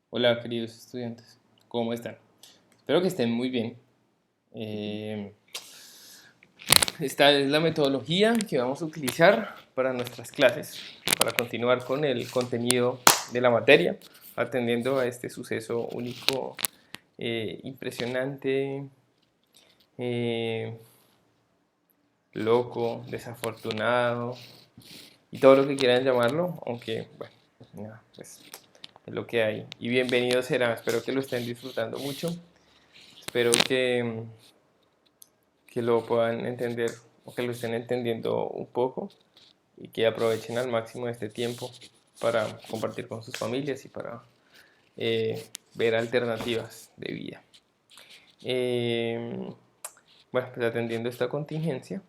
Hola queridos estudiantes, ¿cómo están? Espero que estén muy bien. Eh, Esta es la metodología que vamos a utilizar para nuestras clases, para continuar con el contenido de la materia, atendiendo a este suceso único, impresionante, eh, loco, desafortunado y todo lo que quieran llamarlo, aunque bueno, nada, pues es lo que hay. Y bienvenidos serán, espero que lo estén disfrutando mucho. Espero que lo puedan entender o que lo estén entendiendo un poco y que aprovechen al máximo este tiempo para compartir con sus familias y para ver alternativas de vida. Eh, bueno, pues atendiendo esta contingencia,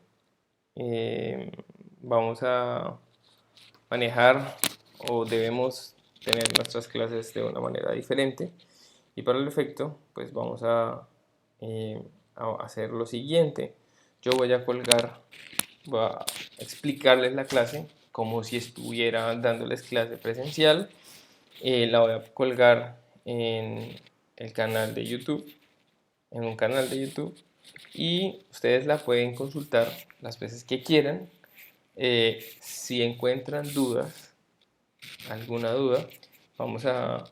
eh, vamos a manejar o debemos tener nuestras clases de una manera diferente y para el efecto pues vamos a hacer lo siguiente. Yo voy a colgar, voy a explicarles la clase como si estuviera dándoles clase presencial. La voy a colgar en el canal de YouTube, en un canal de YouTube, y ustedes la pueden consultar las veces que quieran. Si encuentran dudas, alguna duda, vamos a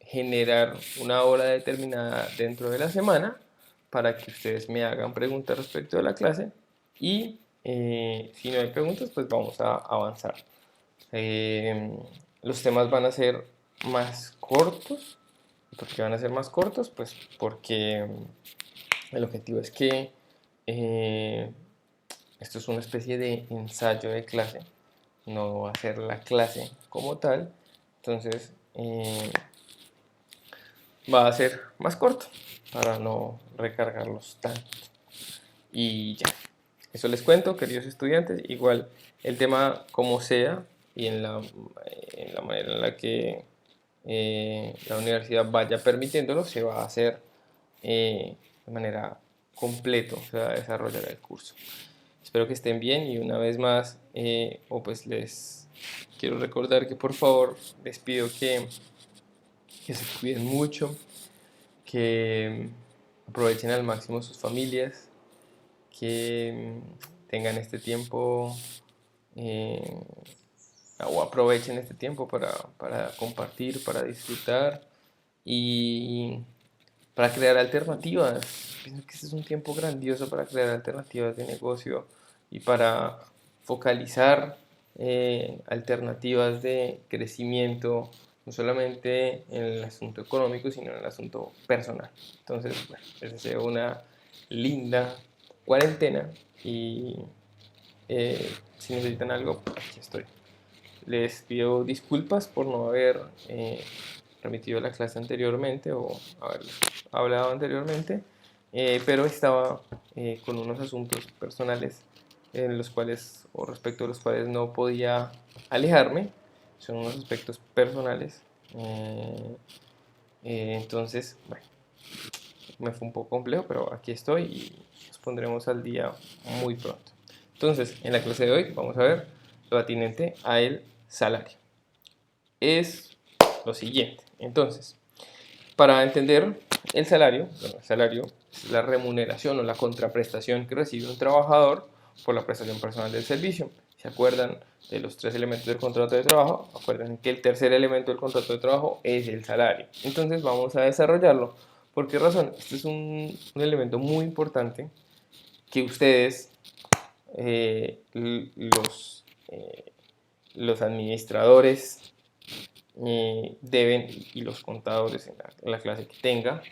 generar una hora determinada dentro de la semana para que ustedes me hagan preguntas respecto de la clase y si no hay preguntas, pues vamos a avanzar. Eh, los temas van a ser más cortos. ¿Por qué van a ser más cortos? Pues porque el objetivo es que eh, esto es una especie de ensayo de clase, no va a ser la clase como tal, entonces va a ser más corto para no recargarlos tanto. Y ya, eso les cuento, queridos estudiantes. Igual el tema como sea y en la manera en la que la universidad vaya permitiéndolo, se va a hacer de manera completa, se va a desarrollar el curso. Espero que estén bien y una vez más, pues les quiero recordar que por favor les pido que se cuiden mucho, que aprovechen al máximo sus familias, que tengan este tiempo eh, o aprovechen este tiempo para compartir, para disfrutar y para crear alternativas. Pienso que este es un tiempo grandioso para crear alternativas de negocio y para focalizar alternativas de crecimiento, no solamente en el asunto económico, sino en el asunto personal. Entonces, bueno, les deseo una linda cuarentena y si necesitan algo, aquí estoy. Les pido disculpas por no haber remitido la clase anteriormente o haber hablado anteriormente, pero estaba con unos asuntos personales en los cuales o respecto a los cuales no podía alejarme. Son unos aspectos personales. Entonces, bueno, me fue un poco complejo, pero aquí estoy y nos pondremos al día muy pronto. Entonces, en la clase de hoy vamos a ver lo atinente a el salario. Es lo siguiente. Entonces, para entender el salario es la remuneración o la contraprestación que recibe un trabajador por la prestación personal del servicio. ¿Se acuerdan de los tres elementos del contrato de trabajo? Acuerden que el tercer elemento del contrato de trabajo es el salario. Entonces vamos a desarrollarlo. ¿Por qué razón? Este es un elemento muy importante que ustedes, los administradores, deben, y los contadores en la clase que tenga,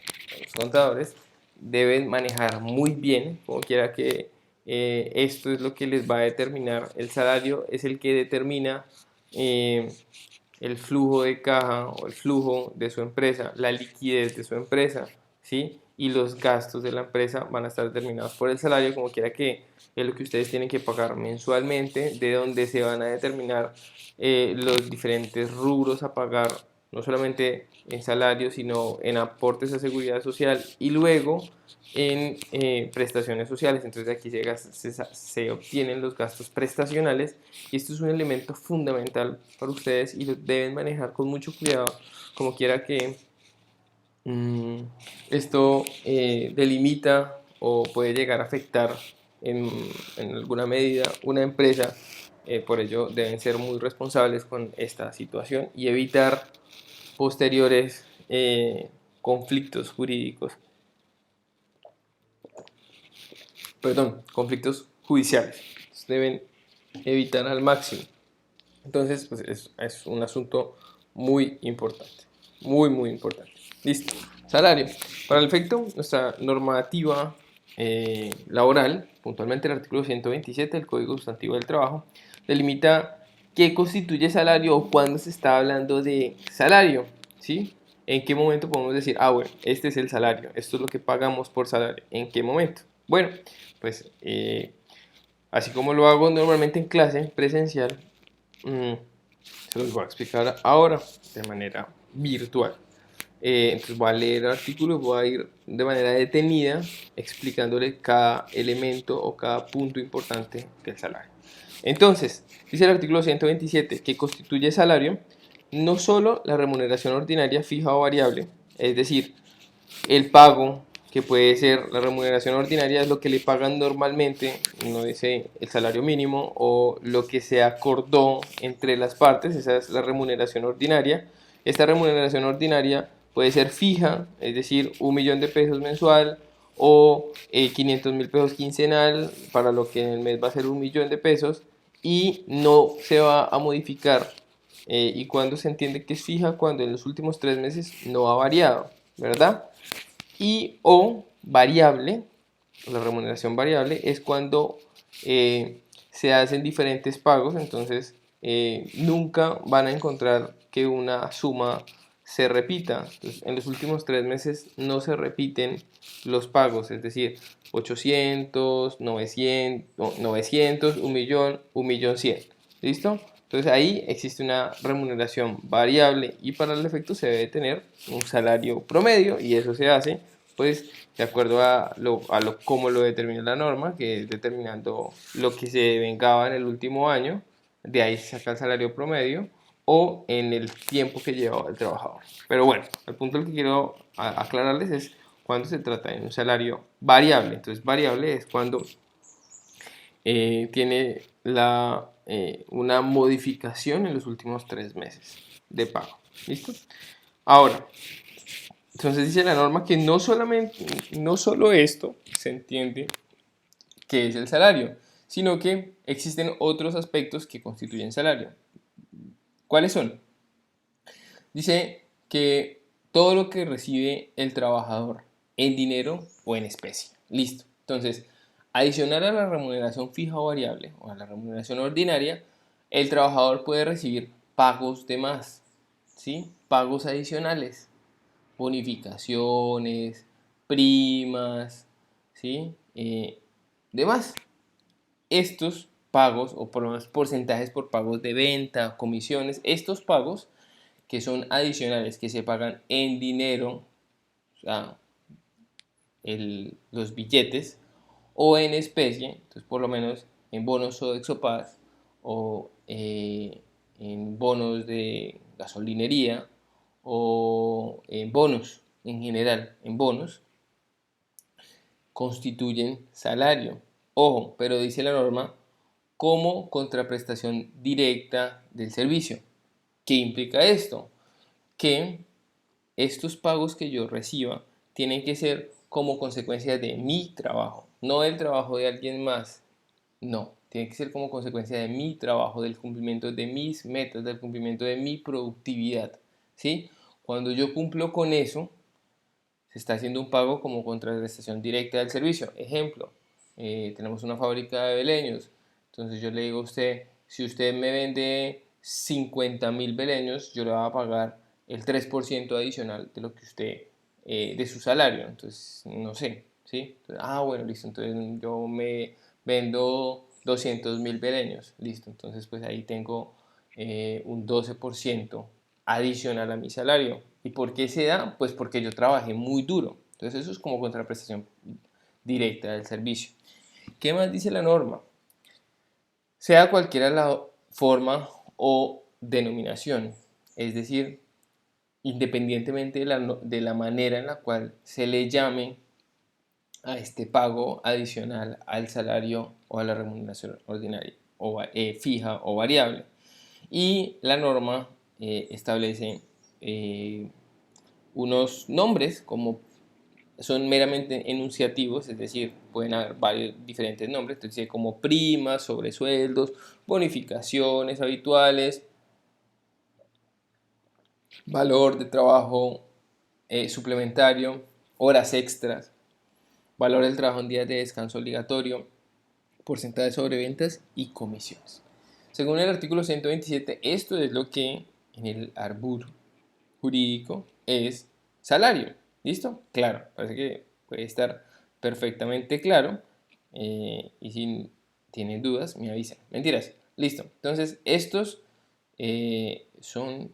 los contadores deben manejar muy bien, como quiera que esto es lo que les va a determinar. El salario es el que determina el flujo de caja o el flujo de su empresa, la liquidez de su empresa, ¿sí? Y los gastos de la empresa van a estar determinados por el salario, como quiera que es lo que ustedes tienen que pagar mensualmente, de donde se van a determinar los diferentes rubros a pagar no solamente en salario, sino en aportes a seguridad social y luego en prestaciones sociales. Entonces de aquí se obtienen los gastos prestacionales y esto es un elemento fundamental para ustedes y lo deben manejar con mucho cuidado, como quiera que esto delimita o puede llegar a afectar en alguna medida una empresa. Por ello deben ser muy responsables con esta situación y evitar posteriores conflictos jurídicos, perdón, conflictos judiciales. Deben evitar al máximo. Entonces, pues es un asunto muy importante, muy importante. Listo. Salario. Para el efecto, nuestra normativa laboral, puntualmente el artículo 127 del Código Sustantivo del Trabajo, delimita qué constituye salario o cuándo se está hablando de salario, ¿sí? ¿En qué momento podemos decir, ah, bueno, este es el salario, esto es lo que pagamos por salario? ¿En qué momento? Bueno, pues así como lo hago normalmente en clase presencial, se los voy a explicar ahora de manera virtual. Entonces voy a leer el artículo y voy a ir de manera detenida explicándole cada elemento o cada punto importante del salario. Entonces, dice el artículo 127 que constituye salario no solo la remuneración ordinaria fija o variable, es decir, el pago que puede ser la remuneración ordinaria es lo que le pagan normalmente, no dice el salario mínimo o lo que se acordó entre las partes, esa es la remuneración ordinaria. Esta remuneración ordinaria puede ser fija, es decir, 1.000.000 de pesos mensual o 500.000 pesos quincenal, para lo que en el mes va a ser 1.000.000 de pesos y no se va a modificar. Y cuando se entiende que es fija, cuando en los últimos 3 meses no ha variado, ¿verdad? Y o variable, la remuneración variable es cuando se hacen diferentes pagos, entonces nunca van a encontrar que una suma se repita. Entonces, en los últimos 3 meses no se repiten los pagos, es decir, 800, 900, 1.000.000, 1.100.000. ¿Listo? Entonces ahí existe una remuneración variable y para el efecto se debe tener un salario promedio y eso se hace pues de acuerdo a cómo lo determina la norma, que es determinando lo que se vengaba en el último año, de ahí se saca el salario promedio o en el tiempo que llevaba el trabajador. Pero bueno, el punto que quiero aclararles es cuando se trata de un salario variable. Entonces variable es cuando tiene una modificación en los últimos 3 meses de pago. ¿Listo? Ahora, entonces dice la norma que no solo esto se entiende que es el salario, sino que existen otros aspectos que constituyen salario. ¿Cuáles son? Dice que todo lo que recibe el trabajador en dinero o en especie. Listo. Entonces, adicional a la remuneración fija o variable o a la remuneración ordinaria, el trabajador puede recibir pagos de más, ¿sí? Pagos adicionales, bonificaciones, primas, ¿sí? Demás. Estos pagos, o por lo menos porcentajes por pagos de venta, comisiones, estos pagos que son adicionales, que se pagan en dinero, o sea, los billetes, o en especie, entonces por lo menos en bonos o exopadas, o en bonos de gasolinería, o en bonos en general, en bonos, constituyen salario. Ojo, pero dice la norma como contraprestación directa del servicio. ¿Qué implica esto? Que estos pagos que yo reciba tienen que ser como consecuencia de mi trabajo, no del trabajo de alguien más. No, tiene que ser como consecuencia de mi trabajo, del cumplimiento de mis metas, del cumplimiento de mi productividad. ¿Sí? Cuando yo cumplo con eso, se está haciendo un pago como contraprestación directa del servicio. Ejemplo, tenemos una fábrica de beleños, entonces yo le digo a usted, si usted me vende 50.000 beleños, yo le voy a pagar el 3% adicional de lo que usted, de su salario. Entonces, no sé, ¿sí? Entonces, bueno, listo, entonces yo me vendo 200.000 beleños, listo, entonces pues ahí tengo un 12% adicional a mi salario. ¿Y por qué se da? Pues porque yo trabajé muy duro. Entonces eso es como contraprestación directa del servicio. ¿Qué más dice la norma? Sea cualquiera la forma o denominación, es decir, independientemente de la manera en la cual se le llame a este pago adicional al salario o a la remuneración ordinaria o fija o variable. Y la norma establece unos nombres como son meramente enunciativos, es decir, pueden haber varios diferentes nombres, entonces como primas, sobresueldos, bonificaciones habituales, valor de trabajo suplementario, horas extras, valor del trabajo en días de descanso obligatorio, porcentaje sobre ventas y comisiones. Según el artículo 127, esto es lo que en el arbur jurídico es salario. ¿Listo? Claro, parece que puede estar perfectamente claro. Y si tienen dudas, me avisan. Mentiras. Listo. Entonces, estos son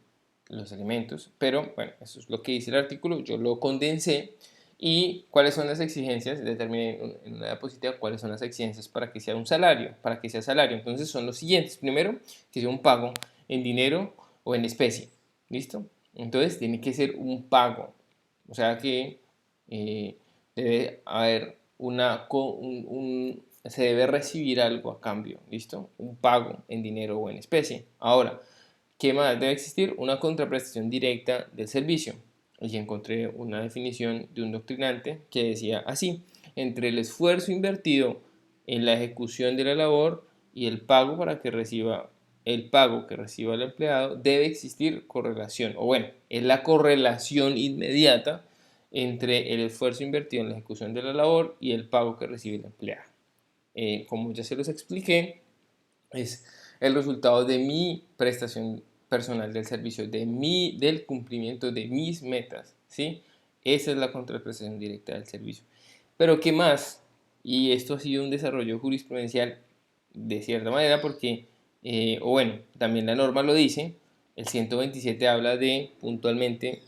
los elementos, pero bueno, eso es lo que dice el artículo. Yo lo condensé. ¿Y cuáles son las exigencias? Determiné en una diapositiva cuáles son las exigencias para que sea un salario, para que sea salario. Entonces son los siguientes. Primero, que sea un pago en dinero o en especie. ¿Listo? Entonces tiene que ser un pago. O sea que debe haber se debe recibir algo a cambio. ¿Listo? Un pago en dinero o en especie. Ahora, ¿qué más? Debe existir una contraprestación directa del servicio. Y encontré una definición de un doctrinante que decía así: entre el esfuerzo invertido en la ejecución de la labor y el pago que reciba el empleado, debe existir correlación, o bueno, es la correlación inmediata entre el esfuerzo invertido en la ejecución de la labor y el pago que recibe el empleado. Como ya se los expliqué, es el resultado de mi prestación personal del servicio, del cumplimiento de mis metas, ¿sí? Esa es la contraprestación directa del servicio. Pero ¿qué más? Y esto ha sido un desarrollo jurisprudencial de cierta manera porque, o bueno, también la norma lo dice, el 127 habla de puntualmente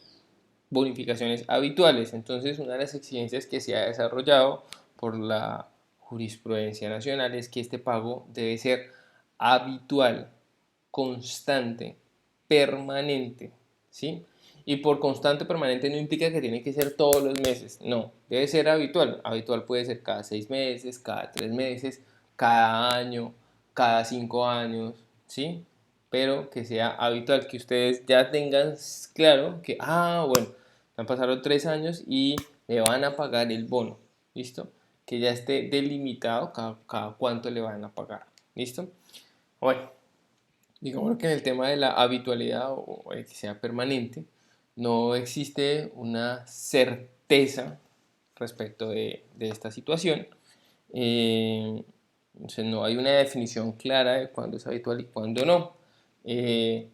bonificaciones habituales. Entonces, una de las exigencias que se ha desarrollado por la jurisprudencia nacional es que este pago debe ser habitual, constante, permanente, ¿sí? Y por constante, permanente no implica que tiene que ser todos los meses, no, debe ser habitual. Habitual puede ser cada 6 meses, cada 3 meses, cada año, cada 5 años, ¿sí? Pero que sea habitual, que ustedes ya tengan claro que, bueno, han pasado 3 años y me van a pagar el bono, ¿listo? Que ya esté delimitado cada cuánto le van a pagar, ¿listo? Bueno, digamos que en el tema de la habitualidad o que sea permanente, no existe una certeza respecto de esta situación. O sea, no hay una definición clara de cuándo es habitual y cuándo no. Hay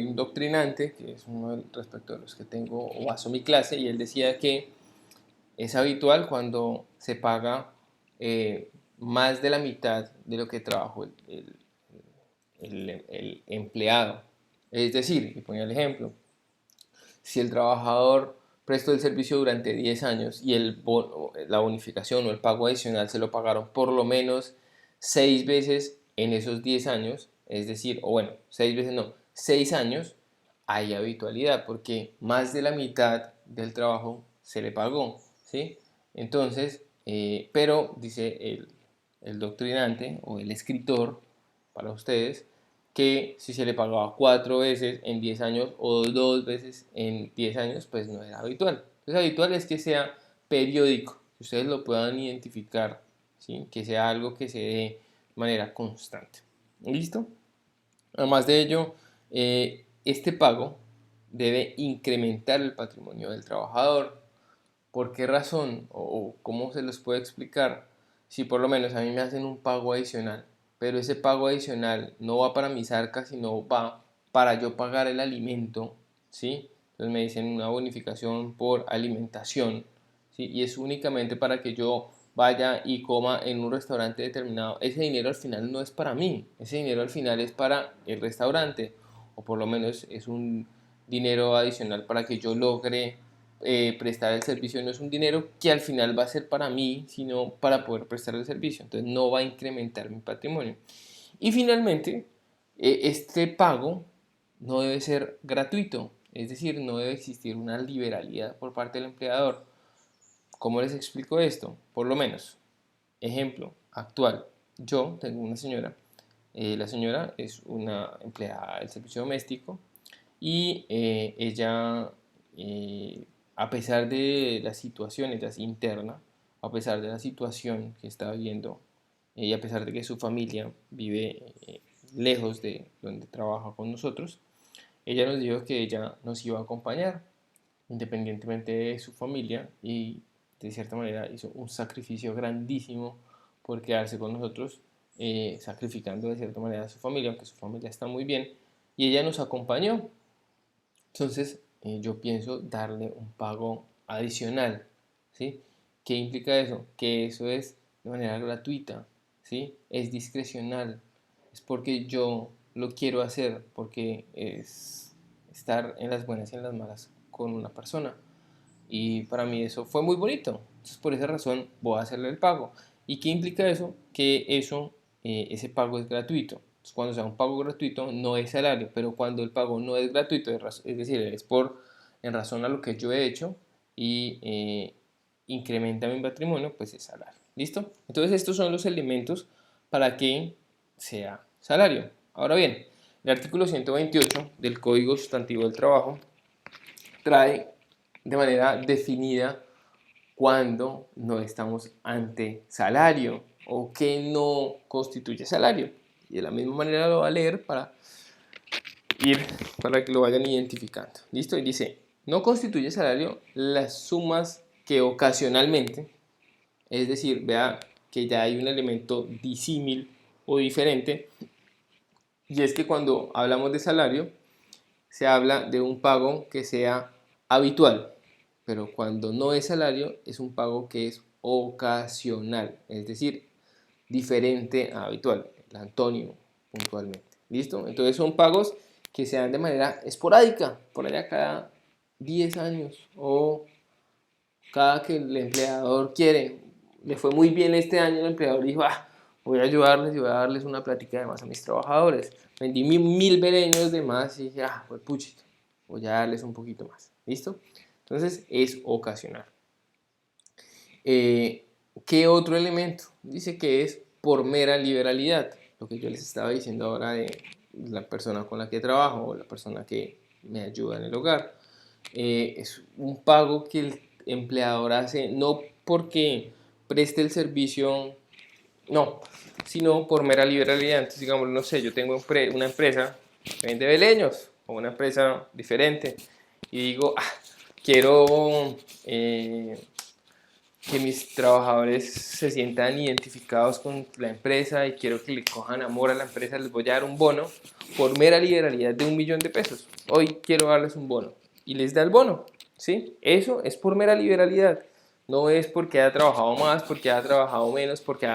un doctrinante, que es uno respecto de los que tengo o baso mi clase, y él decía que es habitual cuando se paga más de la mitad de lo que trabajó el empleado. Es decir, y ponía el ejemplo, si el trabajador prestó el servicio durante 10 años y la bonificación o el pago adicional se lo pagaron por lo menos 6 veces en esos 10 años, es decir, o bueno, 6 veces no, 6 años, hay habitualidad porque más de la mitad del trabajo se le pagó, ¿sí? Entonces, pero dice el doctrinante o el escritor para ustedes, que si se le pagaba 4 veces en 10 años o 2 veces en 10 años, pues no era habitual. Entonces habitual es que sea periódico, que ustedes lo puedan identificar, ¿sí? Que sea algo que se dé de manera constante. ¿Listo? Además de ello, este pago debe incrementar el patrimonio del trabajador. ¿Por qué razón o cómo se los puede explicar? Si por lo menos a mí me hacen un pago adicional, pero ese pago adicional no va para mis arcas, sino va para yo pagar el alimento, ¿sí? Entonces me dicen una bonificación por alimentación, ¿sí? Y es únicamente para que yo vaya y coma en un restaurante determinado, ese dinero al final no es para mí, ese dinero al final es para el restaurante, o por lo menos es un dinero adicional para que yo logre prestar el servicio. No es un dinero que al final va a ser para mí, sino para poder prestar el servicio, entonces no va a incrementar mi patrimonio. Y finalmente, este pago no debe ser gratuito, es decir, no debe existir una liberalidad por parte del empleador. ¿Cómo les explico esto? Por lo menos, ejemplo actual, yo tengo una señora, la señora es una empleada del servicio doméstico y ella, a pesar de la situación, ella es interna, a pesar de la situación que está viviendo y a pesar de que su familia vive lejos de donde trabaja con nosotros, ella nos dijo que ella nos iba a acompañar independientemente de su familia y de cierta manera hizo un sacrificio grandísimo por quedarse con nosotros, sacrificando de cierta manera a su familia, aunque su familia está muy bien, y ella nos acompañó. Entonces yo pienso darle un pago adicional, ¿sí? ¿Qué implica eso? Que eso es de manera gratuita, ¿sí? Es discrecional, es porque yo lo quiero hacer, porque es estar en las buenas y en las malas con una persona. Y para mí eso fue muy bonito. Entonces por esa razón voy a hacerle el pago. ¿Y qué implica eso? Que ese pago es gratuito. Entonces, cuando sea un pago gratuito no es salario, pero cuando el pago no es gratuito, es decir, es en razón a lo que yo he hecho y incrementa mi patrimonio, pues es salario. ¿Listo? Entonces estos son los elementos para que sea salario. Ahora bien, el artículo 128 del Código Sustantivo del Trabajo trae de manera definida cuando no estamos ante salario o que no constituye salario. Y de la misma manera lo va a leer para que lo vayan identificando. ¿Listo? Y dice, no constituye salario las sumas que ocasionalmente, es decir, vea que ya hay un elemento disímil o diferente, y es que cuando hablamos de salario, se habla de un pago que sea habitual, pero cuando no es salario es un pago que es ocasional, es decir, diferente a habitual, el antónimo puntualmente. ¿Listo? Entonces son pagos que se dan de manera esporádica, por allá cada 10 años o cada que el empleador quiere. Le fue muy bien este año, el empleador dijo, voy a ayudarles y voy a darles una plática de más a mis trabajadores. Vendí 1000 beleños de más y dije, pues puchito, voy a darles un poquito más. ¿Listo? Entonces es ocasional. ¿Qué otro elemento? Dice que es por mera liberalidad. Lo que yo les estaba diciendo ahora de la persona con la que trabajo o la persona que me ayuda en el hogar. Es un pago que el empleador hace no porque preste el servicio, no, sino por mera liberalidad. Entonces, digamos, no sé, yo tengo una empresa que vende beleños o una empresa diferente y digo, quiero que mis trabajadores se sientan identificados con la empresa y quiero que le cojan amor a la empresa, les voy a dar un bono por mera liberalidad de 1.000.000 de pesos. Hoy quiero darles un bono y les da el bono, ¿sí? Eso es por mera liberalidad, no es porque haya trabajado más, porque haya trabajado menos, porque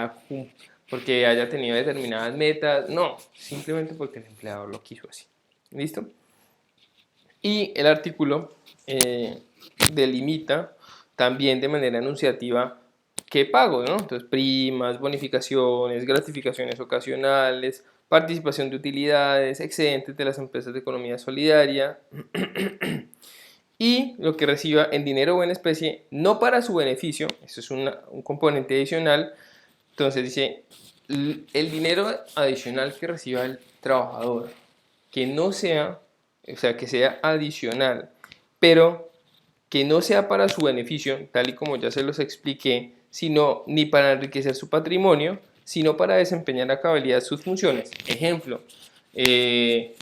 haya tenido determinadas metas, no, simplemente porque el empleador lo quiso así. ¿Listo? Y el artículo delimita también de manera enunciativa qué pago, ¿no? Entonces, primas, bonificaciones, gratificaciones ocasionales, participación de utilidades, excedentes de las empresas de economía solidaria y lo que reciba en dinero o en especie, no para su beneficio, eso es un componente adicional. Entonces dice, el dinero adicional que reciba el trabajador, que no sea, o sea, que sea adicional, pero que no sea para su beneficio, tal y como ya se los expliqué, sino ni para enriquecer su patrimonio, sino para desempeñar a cabalidad sus funciones. Ejemplo, yo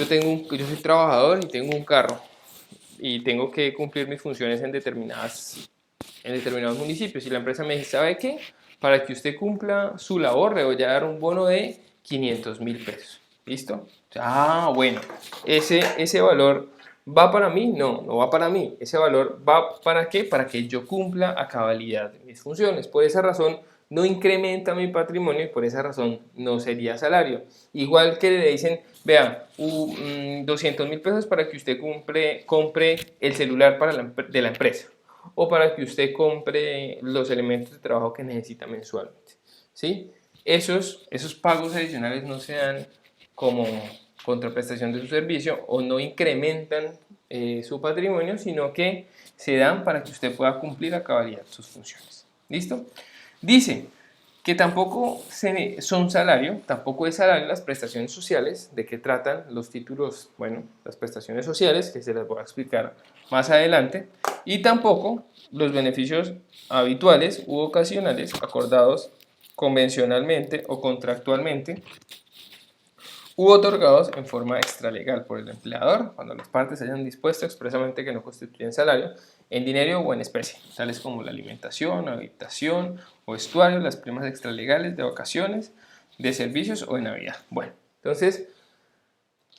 soy trabajador y tengo un carro y tengo que cumplir mis funciones en determinados municipios y la empresa me dice, ¿sabe qué? Para que usted cumpla su labor le voy a dar un bono de 500.000 pesos. ¿Listo? Bueno, ese valor ¿Va para mí? No, no va para mí. Ese valor va ¿para qué? Para que yo cumpla a cabalidad mis funciones. Por esa razón no incrementa mi patrimonio y por esa razón no sería salario. Igual que le dicen, vea, 200.000 pesos para que usted compre el celular de la empresa o para que usted compre los elementos de trabajo que necesita mensualmente, ¿sí? Esos pagos adicionales no se dan como contraprestación de su servicio o no incrementan su patrimonio, sino que se dan para que usted pueda cumplir a cabalidad sus funciones. ¿Listo? Dice que tampoco son salario, tampoco es salario las prestaciones sociales. ¿De qué tratan los títulos? Bueno, las prestaciones sociales, que se las voy a explicar más adelante, y tampoco los beneficios habituales u ocasionales acordados convencionalmente o contractualmente u otorgados en forma extralegal por el empleador cuando las partes hayan dispuesto expresamente que no constituyen salario en dinero o en especie, tales como la alimentación, habitación o vestuario, las primas extralegales de vacaciones, de servicios o de Navidad. Bueno, entonces,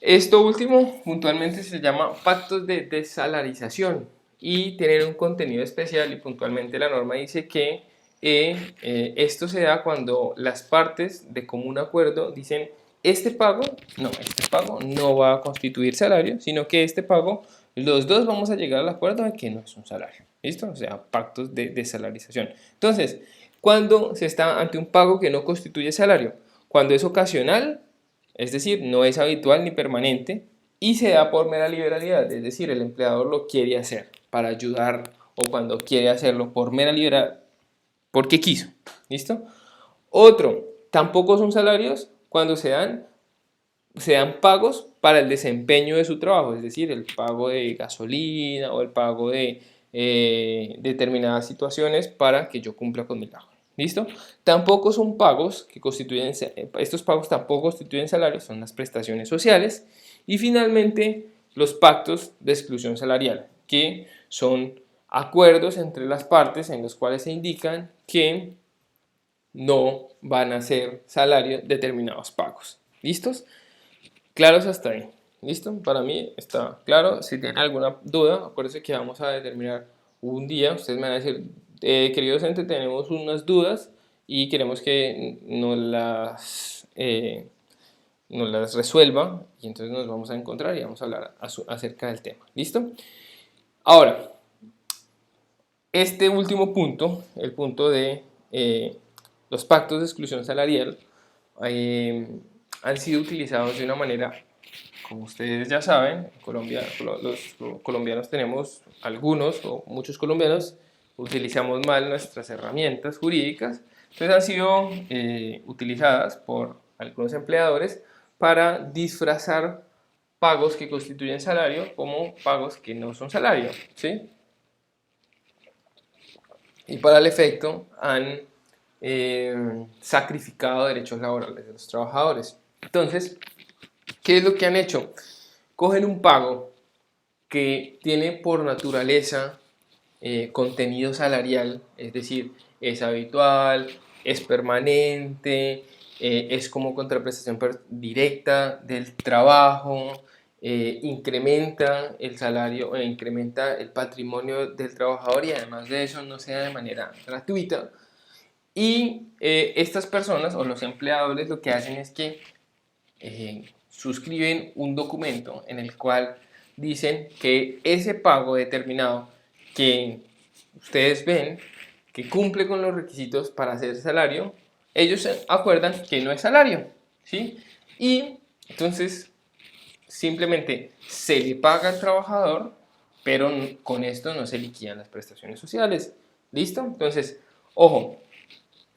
esto último puntualmente se llama pactos de desalarización y tienen un contenido especial y puntualmente la norma dice que esto se da cuando las partes de común acuerdo dicen este pago no va a constituir salario, sino que este pago los dos vamos a llegar al acuerdo de que no es un salario. ¿Listo? O sea, pactos de desalarización. Entonces, cuando se está ante un pago que no constituye salario, cuando es ocasional, es decir, no es habitual ni permanente y se da por mera liberalidad, es decir, el empleador lo quiere hacer para ayudar o cuando quiere hacerlo por mera liberalidad porque quiso. ¿Listo? Otro, tampoco son salarios cuando se dan pagos para el desempeño de su trabajo, es decir, el pago de gasolina o el pago de determinadas situaciones para que yo cumpla con mi trabajo. ¿Listo? Tampoco son pagos que constituyen, estos pagos tampoco constituyen salarios, son las prestaciones sociales. Y finalmente, los pactos de exclusión salarial, que son acuerdos entre las partes en los cuales se indican que no van a ser salario determinados pagos. ¿Listos? Claros hasta ahí. ¿Listo? Para mí está claro. Si tienen alguna duda, acuérdense que vamos a determinar un día. Ustedes me van a decir, querido docente, tenemos unas dudas y queremos que nos las resuelva. Y entonces nos vamos a encontrar y vamos a hablar acerca del tema. ¿Listo? Ahora, este último punto, el punto de los pactos de exclusión salarial, han sido utilizados de una manera, como ustedes ya saben, en Colombia, los colombianos tenemos algunos o muchos colombianos utilizamos mal nuestras herramientas jurídicas, entonces han sido utilizadas por algunos empleadores para disfrazar pagos que constituyen salario como pagos que no son salario, ¿sí? Y para el efecto han sacrificado derechos laborales de los trabajadores. Entonces, ¿qué es lo que han hecho? Cogen un pago que tiene por naturaleza contenido salarial, es decir, es habitual, es permanente, es como contraprestación directa del trabajo, incrementa el salario, incrementa el patrimonio del trabajador y además de eso no se da de manera gratuita. Y estas personas o los empleadores lo que hacen es que suscriben un documento en el cual dicen que ese pago determinado que ustedes ven que cumple con los requisitos para hacer salario, ellos acuerdan que no es salario, ¿sí? Y entonces simplemente se le paga al trabajador, pero con esto no se liquidan las prestaciones sociales. ¿Listo? Entonces, ojo,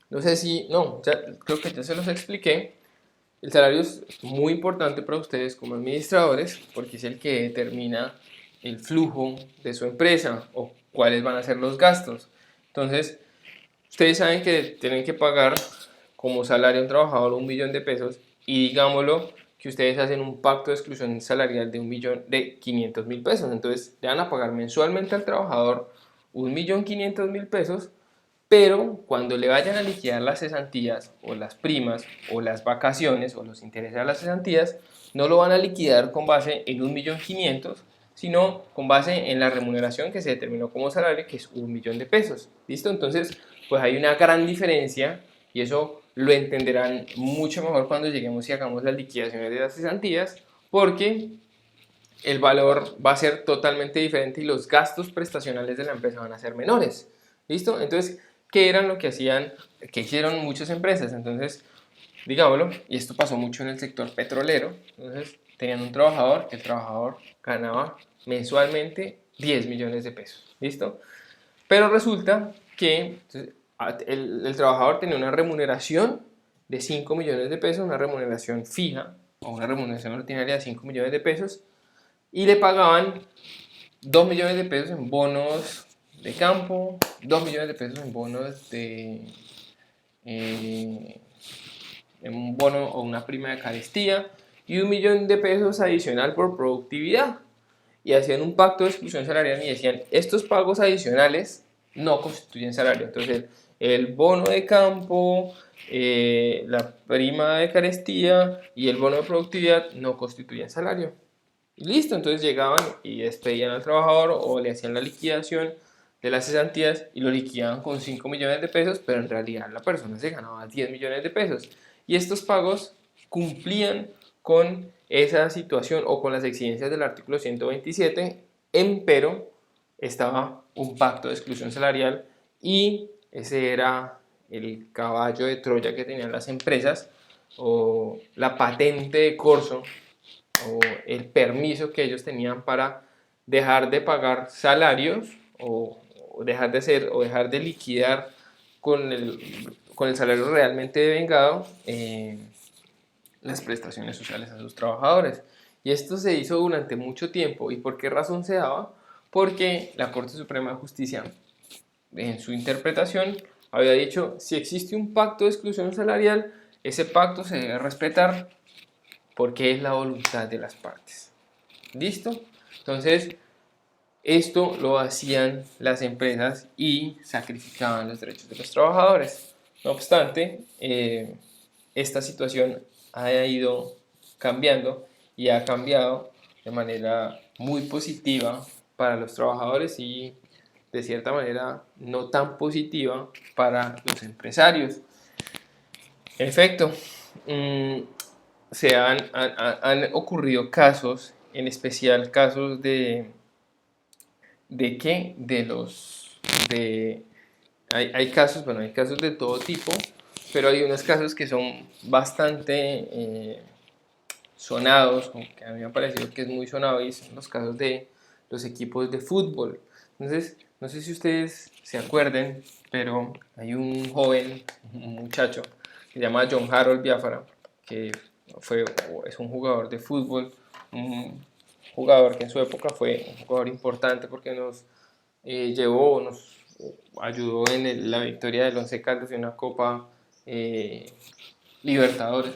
no sé si, no, ya, creo que ya se los expliqué. El salario es muy importante para ustedes como administradores porque es el que determina el flujo de su empresa o cuáles van a ser los gastos. Entonces, ustedes saben que tienen que pagar como salario a un trabajador 1.000.000 de pesos y digámoslo que ustedes hacen un pacto de exclusión salarial de 1.500.000 pesos. Entonces, le van a pagar mensualmente al trabajador 1.500.000 pesos, pero cuando le vayan a liquidar las cesantías o las primas o las vacaciones o los intereses a las cesantías, no lo van a liquidar con base en 1.500.000, sino con base en la remuneración que se determinó como salario, que es 1.000.000 de pesos. ¿Listo? Entonces, pues hay una gran diferencia y eso lo entenderán mucho mejor cuando lleguemos y hagamos las liquidaciones de las cesantías, porque el valor va a ser totalmente diferente y los gastos prestacionales de la empresa van a ser menores. ¿Listo? Entonces, ¿qué eran lo que hacían, que hicieron muchas empresas? Entonces, digámoslo, y esto pasó mucho en el sector petrolero, entonces tenían un trabajador, el trabajador ganaba mensualmente 10 millones de pesos, ¿listo? Pero resulta que el trabajador tenía una remuneración de 5 millones de pesos, una remuneración fija o una remuneración ordinaria de 5 millones de pesos, y le pagaban 2 millones de pesos en bonos de campo, 2 millones de pesos en bonos de en un bono o una prima de carestía y 1.000.000 de pesos adicional por productividad. Y hacían un pacto de exclusión salarial y decían, estos pagos adicionales no constituyen salario. Entonces, el bono de campo, la prima de carestía y el bono de productividad no constituyen salario. Y listo, entonces llegaban y despedían al trabajador o le hacían la liquidación de las cesantías y lo liquidaban con 5 millones de pesos, pero en realidad la persona se ganaba 10 millones de pesos. Y estos pagos cumplían con esa situación o con las exigencias del artículo 127, pero estaba un pacto de exclusión salarial y ese era el caballo de Troya que tenían las empresas o la patente de corso o el permiso que ellos tenían para dejar de pagar salarios o dejar de ser o dejar de liquidar con el salario realmente devengado las prestaciones sociales a sus trabajadores. Y esto se hizo durante mucho tiempo. ¿Y por qué razón se daba? Porque la Corte Suprema de Justicia, en su interpretación, había dicho, si existe un pacto de exclusión salarial, ese pacto se debe respetar porque es la voluntad de las partes. ¿Listo? Entonces, esto lo hacían las empresas y sacrificaban los derechos de los trabajadores. No obstante, esta situación ha ido cambiando y ha cambiado de manera muy positiva para los trabajadores y de cierta manera no tan positiva para los empresarios. En efecto, han ocurrido casos, en especial casos ¿de qué? Hay casos, bueno, hay casos de todo tipo, pero hay unos casos que son bastante sonados, que a mí me ha parecido que es muy sonado, y son los casos de los equipos de fútbol. Entonces, no sé si ustedes se acuerden, pero hay un joven, un muchacho, que se llama John Harold Biafara, que es un jugador de fútbol, un jugador que en su época fue un jugador importante porque nos nos ayudó en la victoria del Once Caldas en una Copa Libertadores,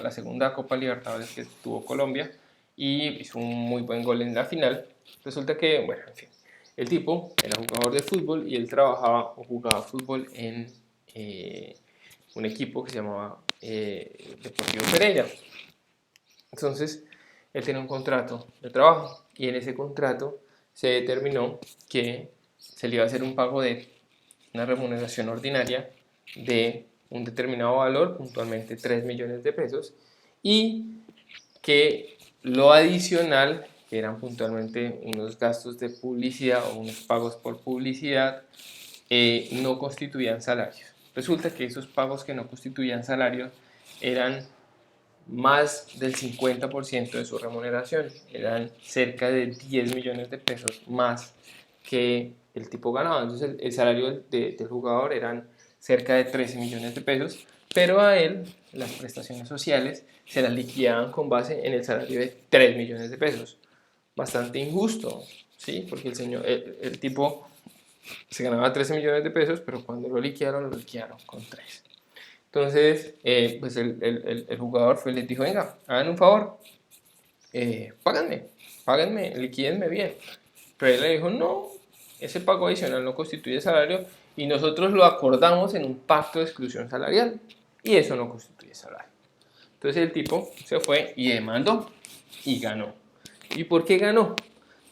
la segunda Copa Libertadores que tuvo Colombia, y hizo un muy buen gol en la final. Resulta que, bueno, en fin, el tipo era jugador de fútbol y él trabajaba o jugaba fútbol en un equipo que se llamaba Deportivo Pereira. Entonces, él tenía un contrato de trabajo y en ese contrato se determinó que se le iba a hacer un pago de una remuneración ordinaria de un determinado valor, puntualmente 3 millones de pesos, y que lo adicional, que eran puntualmente unos gastos de publicidad o unos pagos por publicidad, no constituían salarios. Resulta que esos pagos que no constituían salarios eran más del 50% de su remuneración, eran cerca de 10 millones de pesos más que el tipo ganaba. Entonces el salario del jugador eran cerca de 13 millones de pesos, pero a él las prestaciones sociales se las liquidaban con base en el salario de 3 millones de pesos. Bastante injusto, ¿sí? Porque el tipo se ganaba 13 millones de pesos, pero cuando lo liquidaron con 3. Entonces, pues el jugador fue, les dijo, venga, hagan un favor, páganme, liquídenme bien. Pero él le dijo, no, ese pago adicional no constituye salario y nosotros lo acordamos en un pacto de exclusión salarial y eso no constituye salario. Entonces el tipo se fue y demandó y ganó. ¿Y por qué ganó?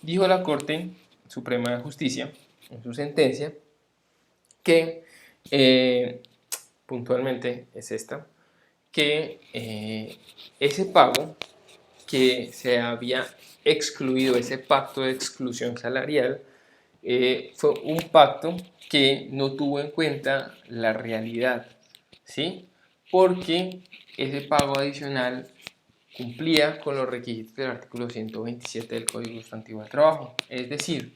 dijo la Corte Suprema de Justicia en su sentencia que puntualmente es esta, que ese pago que se había excluido, ese pacto de exclusión salarial, fue un pacto que no tuvo en cuenta la realidad, ¿sí? Porque ese pago adicional cumplía con los requisitos del artículo 127 del Código Sustantivo del Trabajo, es decir,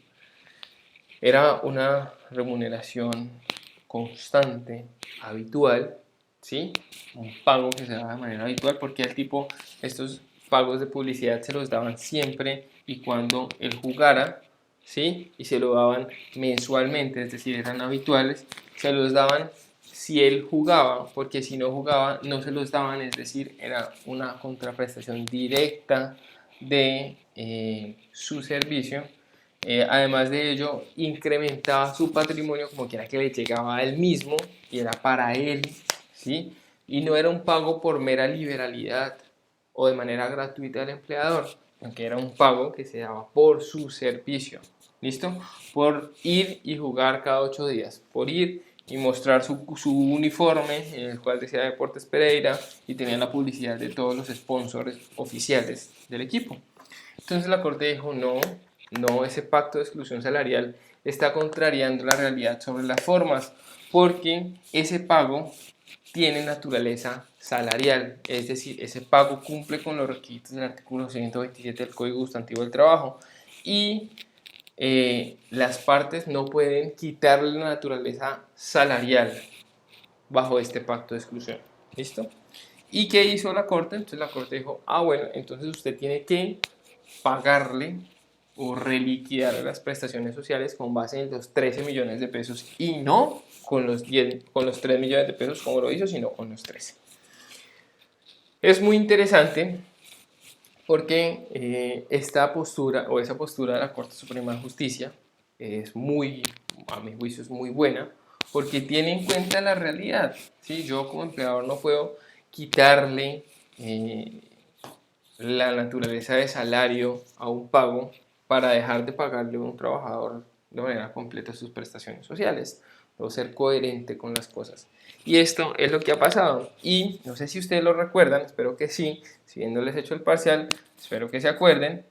era una remuneración constante, habitual, ¿sí? Un pago que se daba de manera habitual porque al tipo estos pagos de publicidad se los daban siempre y cuando él jugara, ¿sí? Y se lo daban mensualmente, es decir, eran habituales, se los daban si él jugaba, porque si no jugaba no se los daban, es decir, era una contraprestación directa de su servicio. Además de ello, incrementaba su patrimonio como quiera que le llegaba a él mismo y era para él, ¿sí? Y no era un pago por mera liberalidad o de manera gratuita del empleador, aunque era un pago que se daba por su servicio, ¿listo? Por ir y jugar cada 8 días, por ir y mostrar su uniforme en el cual decía Deportes Pereira y tenía la publicidad de todos los sponsors oficiales del equipo. Entonces la Corte dijo, no, ese pacto de exclusión salarial está contrariando la realidad sobre las formas, porque ese pago tiene naturaleza salarial, es decir, ese pago cumple con los requisitos del artículo 127 del Código Sustantivo del Trabajo y las partes no pueden quitarle la naturaleza salarial bajo este pacto de exclusión. ¿Listo? ¿Y qué hizo la Corte? Entonces la Corte dijo, bueno, entonces usted tiene que pagarle o reliquidar las prestaciones sociales con base en los 13 millones de pesos y no con los 3 millones de pesos como lo hizo, sino con los 13. Es muy interesante porque esta postura o esa postura de la Corte Suprema de Justicia es muy, a mi juicio es muy buena porque tiene en cuenta la realidad, ¿sí? Yo como empleador no puedo quitarle la naturaleza de salario a un pago para dejar de pagarle a un trabajador de manera completa sus prestaciones sociales. Debo ser coherente con las cosas. Y esto es lo que ha pasado. Y no sé si ustedes lo recuerdan, espero que sí, si bien no les he hecho el parcial, espero que se acuerden.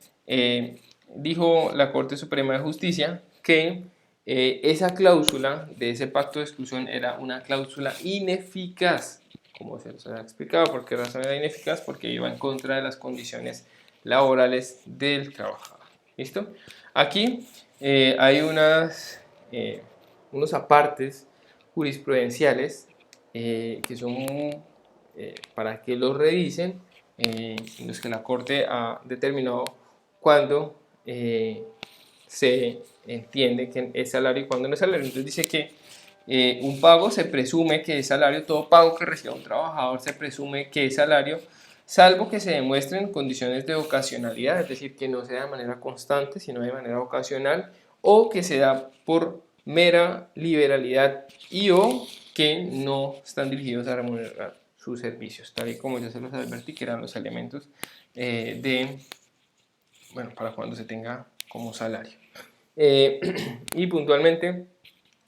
Dijo la Corte Suprema de Justicia que esa cláusula de ese pacto de exclusión era una cláusula ineficaz. Como se les ha explicado, ¿por qué razón era ineficaz? Porque iba en contra de las condiciones laborales del trabajador. ¿Listo? Aquí hay unos apartes jurisprudenciales que son para que los revisen, en los que la Corte ha determinado cuándo se entiende que es salario y cuándo no es salario. Entonces dice que un pago se presume que es salario, todo pago que reciba un trabajador se presume que es salario, salvo que se demuestren condiciones de ocasionalidad, es decir, que no sea de manera constante, sino de manera ocasional, o que se da por mera liberalidad y o que no están dirigidos a remunerar sus servicios, tal y como ya se los advertí, que eran los elementos para cuando se tenga como salario. Y puntualmente,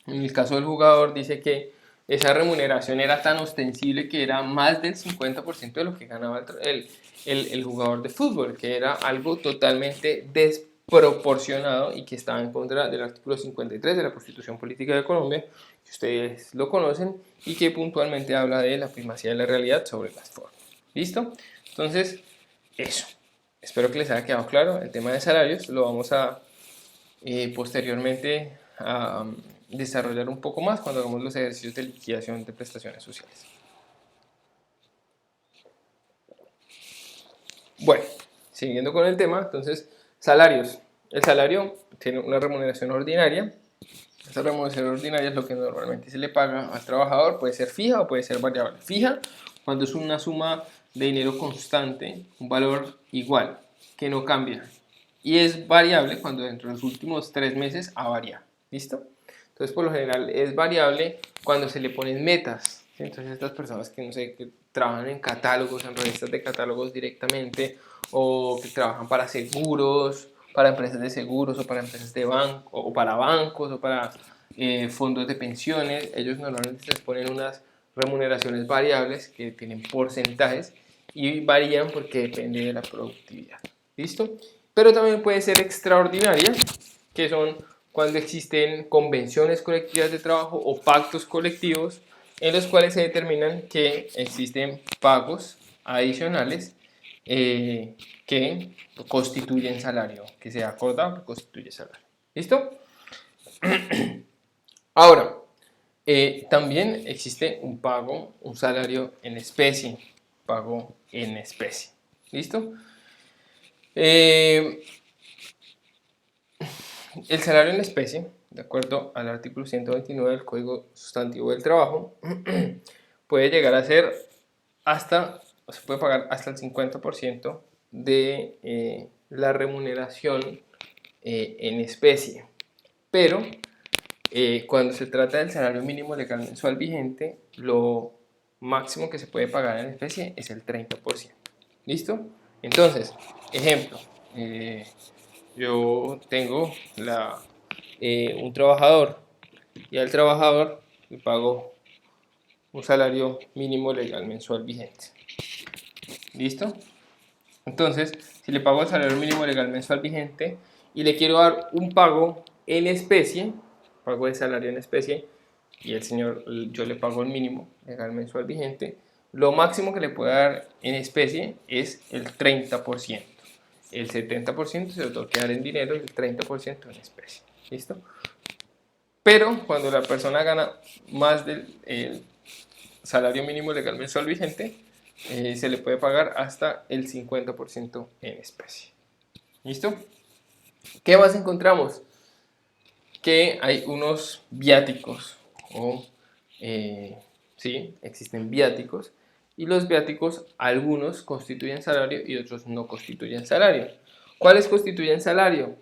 en el caso del jugador, dice que esa remuneración era tan ostensible que era más del 50% de lo que ganaba el jugador de fútbol, que era algo totalmente desproporcionado y que estaba en contra del artículo 53 de la Constitución Política de Colombia, que ustedes lo conocen, y que puntualmente habla de la primacía de la realidad sobre las formas. ¿Listo? Entonces, eso. Espero que les haya quedado claro el tema de salarios. Lo vamos a posteriormente a desarrollar un poco más cuando hagamos los ejercicios de liquidación de prestaciones sociales. Bueno, siguiendo con el tema, entonces, salarios. El salario tiene una remuneración ordinaria. Esa remuneración ordinaria es lo que normalmente se le paga al trabajador, puede ser fija o puede ser variable. Fija cuando es una suma de dinero constante, un valor igual, que no cambia. Y es variable cuando dentro de los últimos 3 meses ha variado. ¿Listo? Entonces, por lo general es variable cuando se le ponen metas. ¿Sí? Entonces, estas personas que, no sé, que trabajan en catálogos, en revistas de catálogos directamente, o que trabajan para seguros, para empresas de seguros o para empresas de banco o para bancos o para fondos de pensiones. Ellos normalmente les ponen unas remuneraciones variables que tienen porcentajes y varían porque depende de la productividad. ¿Listo? Pero también puede ser extraordinaria, que son cuando existen convenciones colectivas de trabajo o pactos colectivos en los cuales se determinan que existen pagos adicionales que constituyen salario, que sea acordado que constituye salario. ¿Listo? Ahora, también existe un pago, un salario en especie, pago en especie. ¿Listo? El salario en especie, de acuerdo al artículo 129 del Código Sustantivo del Trabajo, puede llegar a ser se puede pagar hasta el 50% de la remuneración en especie. Pero cuando se trata del salario mínimo legal mensual vigente, lo máximo que se puede pagar en especie es el 30%. ¿Listo? Entonces, ejemplo, yo tengo un trabajador y al trabajador le pago un salario mínimo legal mensual vigente. ¿Listo? Entonces, si le pago el salario mínimo legal mensual vigente y le quiero dar un pago en especie, pago de salario en especie, y yo le pago el mínimo legal mensual vigente, lo máximo que le puedo dar en especie es el 30%. El 70% se lo tengo que dar en dinero y el 30% en especie. ¿Listo? Pero cuando la persona gana más del salario mínimo legal mensual vigente, se le puede pagar hasta el 50% en especie. ¿Listo? ¿Qué más encontramos? Que hay unos viáticos, sí, existen viáticos, y los viáticos, algunos constituyen salario y otros no constituyen salario. ¿Cuáles constituyen salario?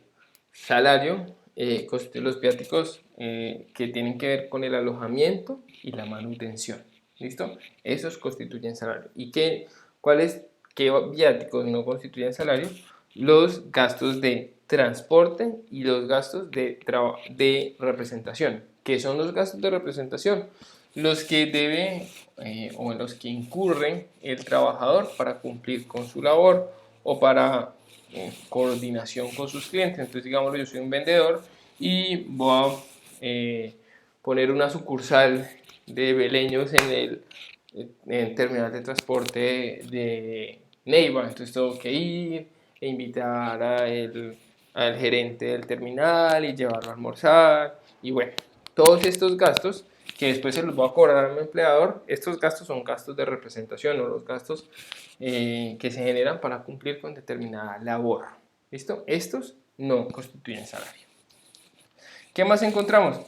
Los viáticos que tienen que ver con el alojamiento y la manutención. ¿Listo? Esos constituyen salario. ¿Y qué viáticos no constituyen salario? Los gastos de transporte y los gastos de representación. ¿Qué son los gastos de representación? Los que debe o en los que incurre el trabajador para cumplir con su labor o para coordinación con sus clientes. Entonces, digamos, yo soy un vendedor y voy a poner una sucursal de Beleños en el terminal de transporte de Neiva. Entonces tengo que ir e invitar al gerente del terminal y llevarlo a almorzar. Y bueno, todos estos gastos que después se los voy a cobrar a mi empleador, estos gastos son gastos de representación o los gastos que se generan para cumplir con determinada labor. ¿Listo? Estos no constituyen salario. ¿Qué más encontramos?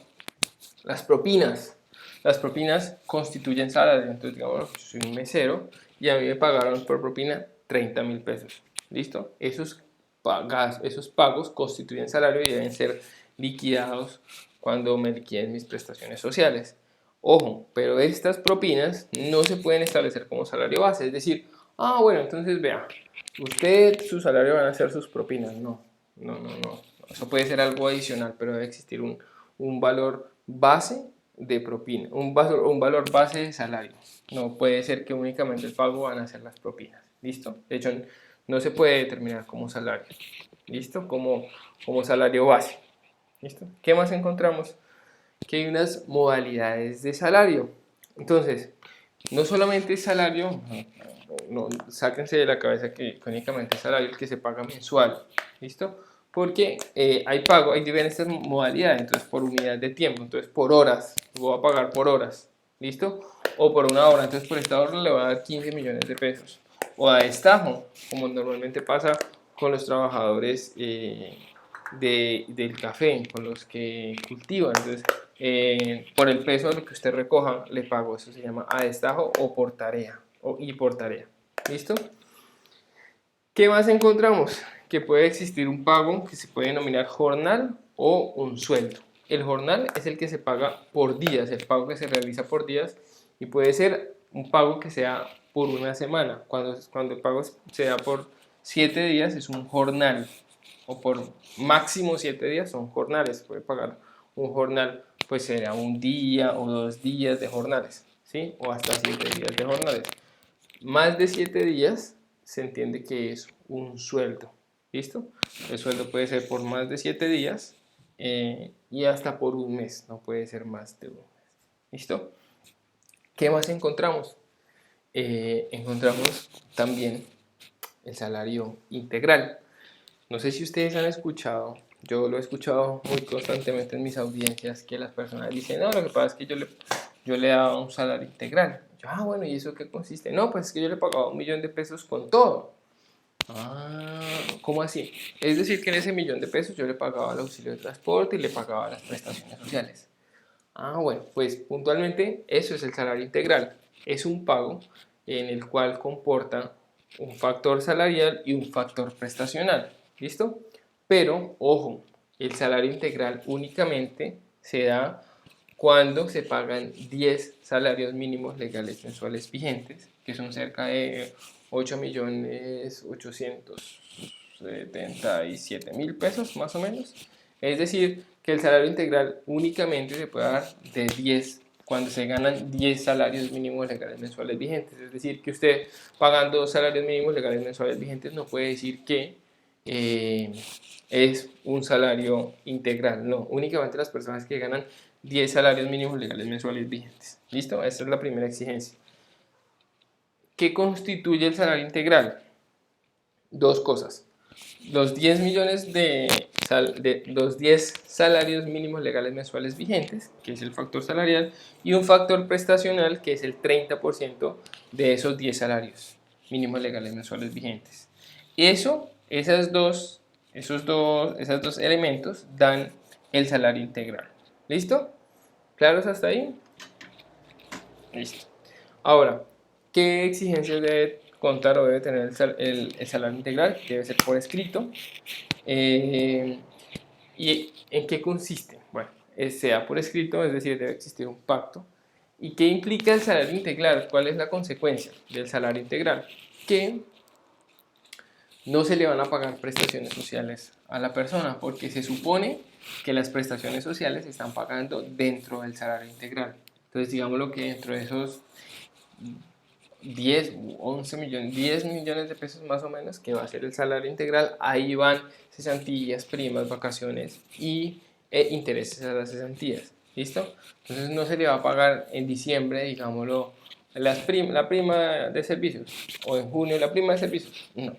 Las propinas. Las propinas constituyen salario. Entonces, digamos, yo soy un mesero y a mí me pagaron por propina 30.000 pesos. ¿Listo? Esos pagos constituyen salario y deben ser liquidados cuando me liquiden mis prestaciones sociales. Ojo, pero estas propinas no se pueden establecer como salario base. Es decir, bueno, entonces vea, su salario van a ser sus propinas. No. Eso puede ser algo adicional, pero debe existir un valor base de propina, un valor base de salario. No puede ser que únicamente el pago van a ser las propinas. ¿Listo? De hecho, no se puede determinar como salario. ¿Listo? Como salario base. ¿Listo? ¿Qué más encontramos? Que hay unas modalidades de salario. Entonces, no solamente es salario, no, sáquense de la cabeza que únicamente es salario el que se paga mensual. ¿Listo? Porque hay diferentes modalidades, entonces por unidad de tiempo, entonces por horas, voy a pagar por horas, ¿listo? O por una hora, entonces por esta hora le voy a dar 15 millones de pesos. O a destajo, como normalmente pasa con los trabajadores del café, con los que cultivan, entonces por el peso de lo que usted recoja le pago, eso se llama a destajo o por tarea, y por tarea, ¿listo? ¿Qué más encontramos? Que puede existir un pago que se puede denominar jornal o un sueldo. El jornal es el que se paga por días, el pago que se realiza por días, y puede ser un pago que sea por una semana. Cuando el pago sea por 7 días es un jornal, o por máximo 7 días son jornales. Puede pagar un jornal, pues será un día o 2 días de jornales, ¿sí? O hasta 7 días de jornales. Más de 7 días se entiende que es un sueldo. ¿Listo? El sueldo puede ser por más de 7 días y hasta por un mes. No puede ser más de un mes. ¿Listo? ¿Qué más encontramos? Encontramos también el salario integral. No sé si ustedes han escuchado, yo lo he escuchado muy constantemente en mis audiencias, que las personas dicen, no, lo que pasa es que yo le daba un salario integral. Yo, bueno, ¿y eso qué consiste? No, pues es que yo le pagaba 1.000.000 de pesos con todo. ¿Cómo así? Es decir, que en ese 1.000.000 de pesos yo le pagaba el auxilio de transporte y le pagaba las prestaciones sociales. Bueno, pues puntualmente eso es el salario integral. Es un pago en el cual comporta un factor salarial y un factor prestacional. ¿Listo? Pero, ojo, el salario integral únicamente se da cuando se pagan 10 salarios mínimos legales mensuales vigentes, que son cerca de 8.877.000 pesos más o menos. Es decir, que el salario integral únicamente se puede dar de 10 cuando se ganan 10 salarios mínimos legales mensuales vigentes. Es decir, que usted pagando salarios mínimos legales mensuales vigentes no puede decir que es un salario integral. No, únicamente las personas que ganan 10 salarios mínimos legales mensuales vigentes. ¿Listo? Esta es la primera exigencia. ¿Qué constituye el salario integral? Dos cosas. Los 10 millones los 10 salarios mínimos legales mensuales vigentes, que es el factor salarial, y un factor prestacional, que es el 30% de esos 10 salarios mínimos legales mensuales vigentes. Esos dos elementos dan el salario integral. ¿Listo? ¿Claros hasta ahí? Listo. Ahora, ¿qué exigencias debe contar o debe tener el salario integral? Debe ser por escrito. ¿Y en qué consiste? Bueno, sea por escrito, es decir, debe existir un pacto. ¿Y qué implica el salario integral? ¿Cuál es la consecuencia del salario integral? Que no se le van a pagar prestaciones sociales a la persona, porque se supone que las prestaciones sociales se están pagando dentro del salario integral. Entonces, digámoslo que dentro de esos 10, 11 millones, 10 millones de pesos más o menos, que va a ser el salario integral, ahí van cesantías, primas, vacaciones y intereses a las cesantías. ¿Listo? Entonces no se le va a pagar en diciembre, digámoslo, la prima de servicios, o en junio la prima de servicios, no.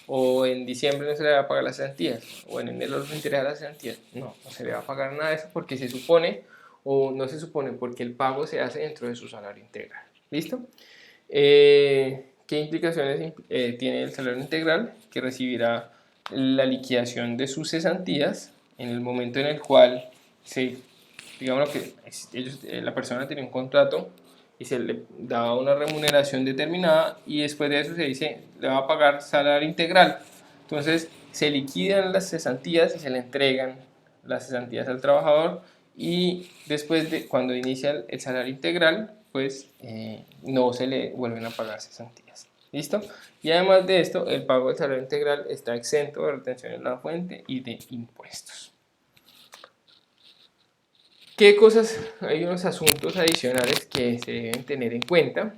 O en diciembre no se le va a pagar las cesantías, o en enero los intereses a las cesantías, no se le va a pagar nada de eso porque se supone, o no se supone, porque el pago se hace dentro de su salario integral. ¿Listo? ¿Qué implicaciones tiene el salario integral? Que recibirá la liquidación de sus cesantías en el momento en el cual digamos que la persona tiene un contrato y se le da una remuneración determinada y después de eso se dice le va a pagar salario integral. Entonces se liquidan las cesantías y se le entregan las cesantías al trabajador, y después de cuando inicia el salario integral, pues no se le vuelven a pagar cesantías. ¿Listo? Y además de esto, el pago del salario integral está exento de retención en la fuente y de impuestos. ¿Qué cosas? Hay unos asuntos adicionales que se deben tener en cuenta,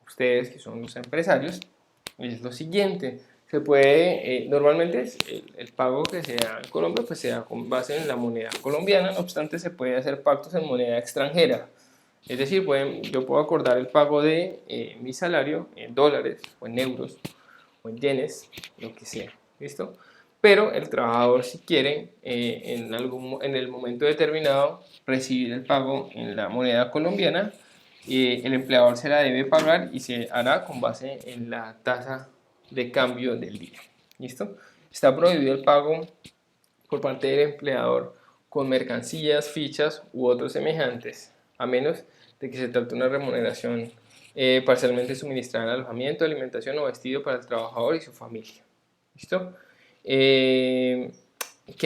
ustedes que son los empresarios, es lo siguiente. Se puede, normalmente el pago que se da en Colombia pues se da con base en la moneda colombiana, no obstante se puede hacer pactos en moneda extranjera. Es decir, yo puedo acordar el pago de mi salario en dólares o en euros o en yenes, lo que sea, ¿listo? Pero el trabajador, si quiere en el momento determinado recibir el pago en la moneda colombiana, el empleador se la debe pagar y se hará con base en la tasa de cambio del día. ¿Listo? Está prohibido el pago por parte del empleador con mercancías, fichas u otros semejantes, a menos de que se trate de una remuneración parcialmente suministrada en alojamiento, alimentación o vestido para el trabajador y su familia. ¿Listo? ¿Qué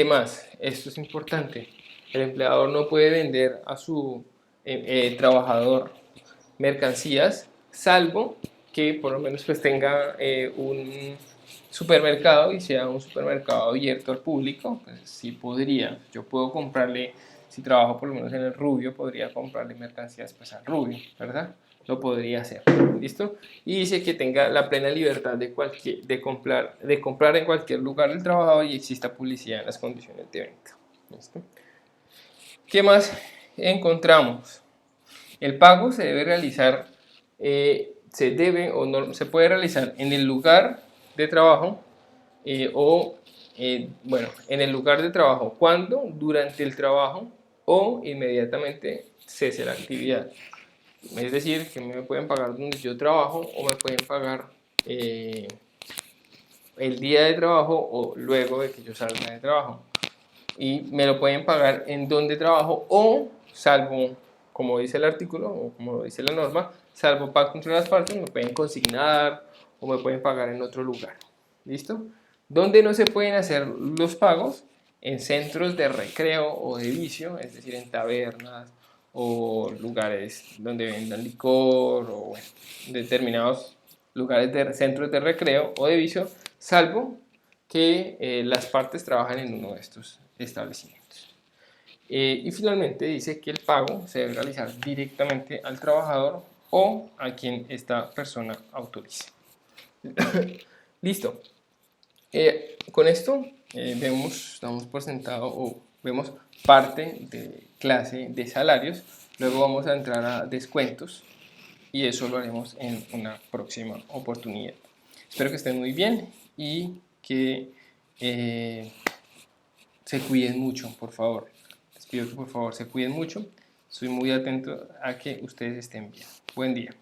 más? Esto es importante. El empleador no puede vender a su trabajador mercancías, salvo que por lo menos pues tenga supermercado y sea un supermercado abierto al público, pues sí podría. Yo puedo comprarle, si trabajo por lo menos en el Rubio, podría comprarle mercancías pues al Rubio, ¿verdad? Lo podría hacer, ¿listo? Y dice que tenga la plena libertad de comprar en cualquier lugar del trabajo y exista publicidad en las condiciones de venta. ¿Listo? ¿Qué más encontramos? El pago se debe realizar, se debe o no, se puede realizar en el lugar de trabajo bueno, en el lugar de trabajo, cuando, durante el trabajo o inmediatamente cese la actividad. Es decir, que me pueden pagar donde yo trabajo o me pueden pagar el día de trabajo o luego de que yo salga de trabajo. Y me lo pueden pagar en donde trabajo o, salvo, como dice el artículo o como dice la norma, salvo pacto entre las partes, me pueden consignar o me pueden pagar en otro lugar. ¿Listo? Donde no se pueden hacer los pagos, en centros de recreo o de vicio, es decir, en tabernas o lugares donde vendan licor o bueno, determinados lugares de centros de recreo o de vicio, salvo que las partes trabajan en uno de estos establecimientos. Y finalmente dice que el pago se debe realizar directamente al trabajador o a quien esta persona autorice. Listo. Con esto damos por sentado o vemos parte de clase de salarios. Luego vamos a entrar a descuentos y eso lo haremos en una próxima oportunidad. Espero que estén muy bien y que se cuiden mucho, por favor. Les pido que por favor se cuiden mucho. Estoy muy atento a que ustedes estén bien. Buen día.